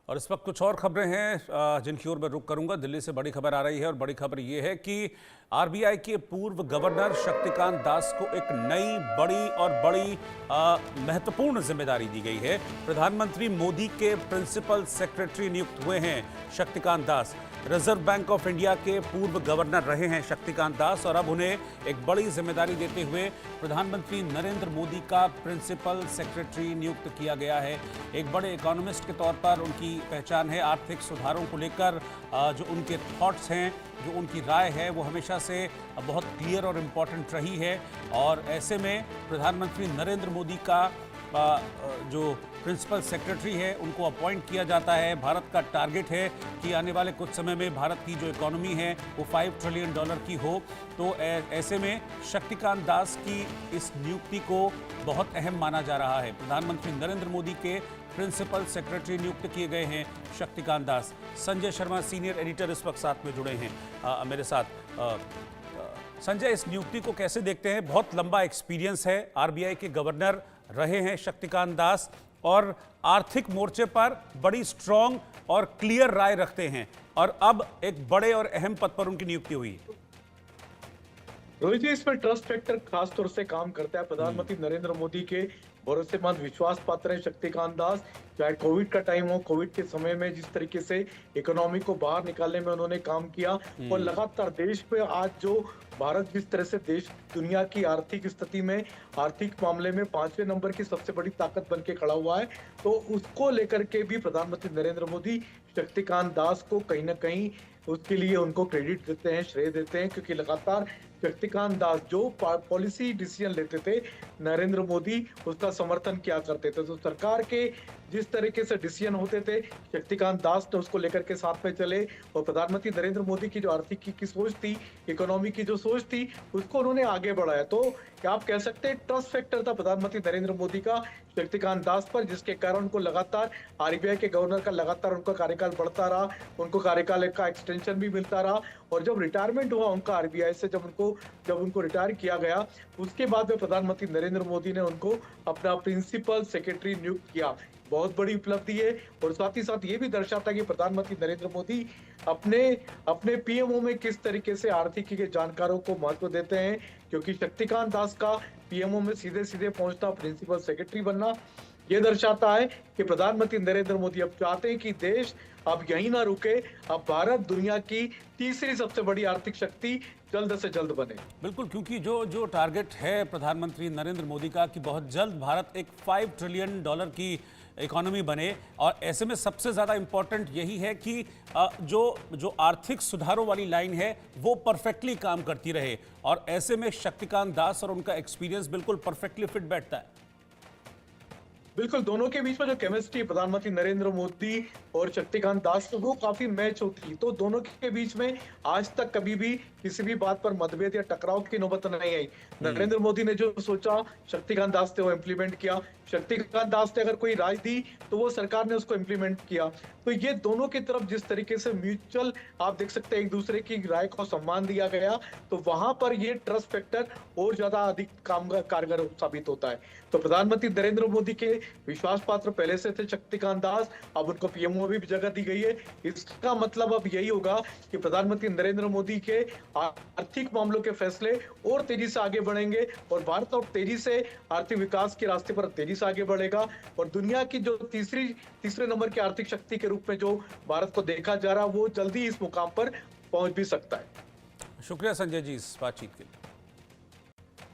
और इस वक्त कुछ और खबरें हैं जिनकी ओर मैं रुख करूंगा। दिल्ली से बड़ी खबर आ रही है और बड़ी खबर ये है कि आरबीआई के पूर्व गवर्नर शक्तिकांत दास को एक नई बड़ी महत्वपूर्ण जिम्मेदारी दी गई है। प्रधानमंत्री मोदी के प्रिंसिपल सेक्रेटरी नियुक्त हुए हैं Shaktikanta Das. Reserve bank of India के पूर्व गवर्नर रहे हैं शक्तिकांत दास और अब उन्हें एक बड़ी जिम्मेदारी देते हुए प्रधानमंत्री नरेंद्र मोदी का प्रिंसिपल सेक्रेटरी नियुक्त किया गया है। एक बड़े इकोनॉमिस्ट के तौर पर उनकी पहचान है। आर्थिक सुधारों को लेकर जो उनके थॉट्स हैं, जो उनकी राय है, वो हमेशा से बहुत क्लियर और इम्पॉर्टेंट रही है। और ऐसे में प्रधानमंत्री नरेंद्र मोदी का जो प्रिंसिपल सेक्रेटरी है उनको अपॉइंट किया जाता है। भारत का टारगेट है कि आने वाले कुछ समय में भारत की जो इकोनॉमी है वो $5 ट्रिलियन की हो। तो ऐसे में शक्तिकांत दास की इस नियुक्ति को बहुत अहम माना जा रहा है। प्रधानमंत्री नरेंद्र मोदी के प्रिंसिपल सेक्रेटरी नियुक्त किए गए हैं शक्तिकांत दास। संजय शर्मा सीनियर एडिटर इस वक्त साथ में जुड़े हैं मेरे साथ। संजय, इस नियुक्ति को कैसे देखते हैं? बहुत लंबा एक्सपीरियंस है, आरबीआई के गवर्नर रहे हैं शक्तिकांत दास और आर्थिक मोर्चे पर बड़ी स्ट्रांग और क्लियर राय रखते हैं और अब एक बड़े और अहम पद पर उनकी नियुक्ति हुई है। रोहित जी, इसमें ट्रस्ट फैक्टर खास तौर से काम करता है। प्रधानमंत्री नरेंद्र मोदी के भरोसेमंद विश्वास पात्र है शक्तिकांत दास। चाहे कोविड का टाइम हो, कोविड के समय में जिस तरीके से इकोनॉमी को बाहर निकालने में उन्होंने काम किया और लगातार देश पे आज जो भारत जिस तरह से देश दुनिया की आर्थिक स्थिति में, आर्थिक मामले में 5वें नंबर की सबसे बड़ी ताकत बन के खड़ा हुआ है, तो उसको लेकर के भी प्रधानमंत्री नरेंद्र मोदी शक्तिकांत दास को कहीं ना कहीं उसके लिए उनको क्रेडिट देते हैं, श्रेय देते हैं, क्योंकि लगातार शक्तिकांत दास जो पॉलिसी डिसीजन लेते थे नरेंद्र मोदी उसका समर्थन किया करते थे। तो सरकार के जिस तरीके से डिसीजन होते थे शक्तिकांत दास ने उसको लेकर के साथ में चले और प्रधानमंत्री नरेंद्र मोदी की जो आर्थिक की सोच थी, इकोनॉमी की जो सोच थी, उसको उन्होंने आगे बढ़ाया। तो क्या आप कह सकते हैं ट्रस्ट फैक्टर था प्रधानमंत्री नरेंद्र मोदी का शक्तिकांत दास पर, जिसके कारण उनको लगातार आरबीआई के गवर्नर का लगातार उनका कार्यकाल बढ़ता रहा, उनको कार्यकाल का एक्सटेंशन भी मिलता रहा और जब रिटायरमेंट हुआ उनका आरबीआई से, जब उनको रिटायर किया गया, उसके बाद में प्रधानमंत्री नरेंद्र मोदी ने उनको अपना प्रिंसिपल सेक्रेटरी नियुक्त किया। बहुत बड़ी उपलब्धि है और साथ ही साथ ये भी दर्शाता है कि प्रधानमंत्री नरेंद्र मोदी अपने पीएमओ में किस तरीके से आर्थिकी के जानकारों को महत्व देते हैं, क्योंकि शक्तिकांत दास का पीएमओ में सीधे सीधे पहुंचना, प्रिंसिपल सेक्रेटरी बनना, ये दर्शाता है कि प्रधानमंत्री नरेंद्र मोदी अब चाहते हैं कि देश अब यहीं ना रुके, अब भारत दुनिया की तीसरी सबसे बड़ी आर्थिक शक्ति जल्द से जल्द बने। बिल्कुल, क्योंकि जो टारगेट है प्रधानमंत्री नरेंद्र मोदी का कि बहुत जल्द भारत एक $5 ट्रिलियन की इकोनॉमी बने, और ऐसे में सबसे ज़्यादा इम्पॉर्टेंट यही है कि जो आर्थिक सुधारों वाली लाइन है वो परफेक्टली काम करती रहे, और ऐसे में शक्तिकांत दास और उनका एक्सपीरियंस बिल्कुल परफेक्टली फिट बैठता है। बिल्कुल, दोनों के बीच में जो केमिस्ट्री प्रधानमंत्री नरेंद्र मोदी और शक्तिकांत दास वो काफी मैच होती, तो दोनों के बीच में आज तक कभी भी किसी भी बात पर मतभेद या टकराव की नौबत नहीं आई। नरेंद्र मोदी ने जो सोचा शक्तिकांत दास ने वो इम्प्लीमेंट किया, शक्तिकांत दास ने अगर कोई राय दी तो वो सरकार ने उसको इम्प्लीमेंट किया। तो ये दोनों की तरफ जिस तरीके से म्यूचुअल आप देख सकते हैं एक दूसरे की राय को सम्मान दिया गया, तो वहां पर ये ट्रस्ट फैक्टर और ज्यादा अधिक कारगर साबित होता है। तो प्रधानमंत्री नरेंद्र मोदी के विश्वास पात्र पहले से थे शक्तिकांत दास, अब उनको पीएमओ भी जगह दी गई है। इसका मतलब अब यही होगा कि प्रधानमंत्री नरेंद्र मोदी के आर्थिक मामलों के फैसले और तेजी से आगे बढ़ेंगे और भारत और तेजी से आर्थिक विकास के रास्ते पर तेजी से आगे बढ़ेगा और दुनिया की जो तीसरे नंबर की आर्थिक शक्ति के रूप में जो भारत को देखा जा रहा है वो जल्दी इस मुकाम पर पहुंच भी सकता है। शुक्रिया संजय जी इस बातचीत के लिए।